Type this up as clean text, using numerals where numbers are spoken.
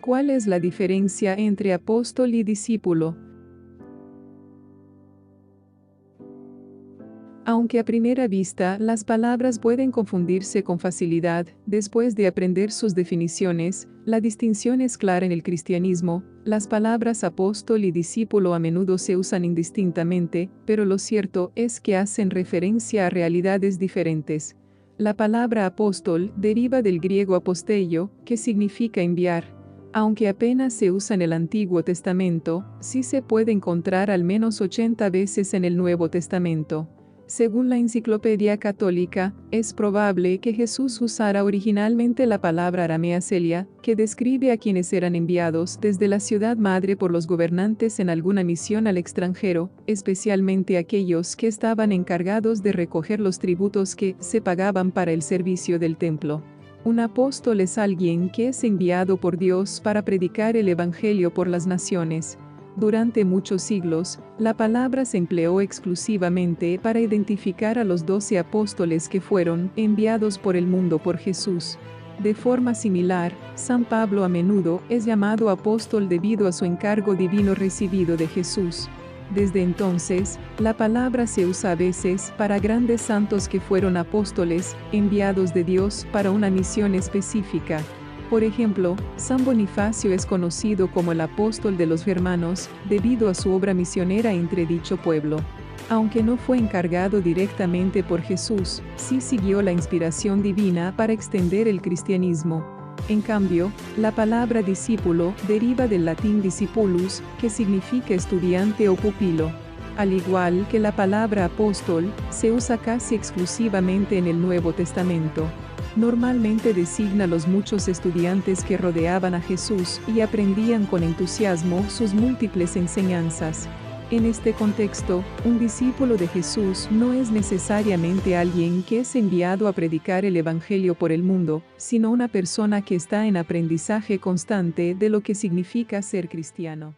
¿Cuál es la diferencia entre apóstol y discípulo? Aunque a primera vista las palabras pueden confundirse con facilidad, después de aprender sus definiciones, la distinción es clara en el cristianismo. Las palabras apóstol y discípulo a menudo se usan indistintamente, pero lo cierto es que hacen referencia a realidades diferentes. La palabra apóstol deriva del griego aposteio, que significa enviar. Aunque apenas se usa en el Antiguo Testamento, sí se puede encontrar al menos 80 veces en el Nuevo Testamento. Según la Enciclopedia Católica, es probable que Jesús usara originalmente la palabra aramea celia, que describe a quienes eran enviados desde la ciudad madre por los gobernantes en alguna misión al extranjero, especialmente aquellos que estaban encargados de recoger los tributos que se pagaban para el servicio del templo. Un apóstol es alguien que es enviado por Dios para predicar el Evangelio por las naciones. Durante muchos siglos, la palabra se empleó exclusivamente para identificar a los 12 apóstoles que fueron enviados por el mundo por Jesús. De forma similar, San Pablo a menudo es llamado apóstol debido a su encargo divino recibido de Jesús. Desde entonces, la palabra se usa a veces para grandes santos que fueron apóstoles, enviados de Dios para una misión específica. Por ejemplo, San Bonifacio es conocido como el apóstol de los germanos, debido a su obra misionera entre dicho pueblo. Aunque no fue encargado directamente por Jesús, sí siguió la inspiración divina para extender el cristianismo. En cambio, la palabra discípulo deriva del latín discipulus, que significa estudiante o pupilo. Al igual que la palabra apóstol, se usa casi exclusivamente en el Nuevo Testamento. Normalmente designa a los muchos estudiantes que rodeaban a Jesús y aprendían con entusiasmo sus múltiples enseñanzas. En este contexto, un discípulo de Jesús no es necesariamente alguien que es enviado a predicar el Evangelio por el mundo, sino una persona que está en aprendizaje constante de lo que significa ser cristiano.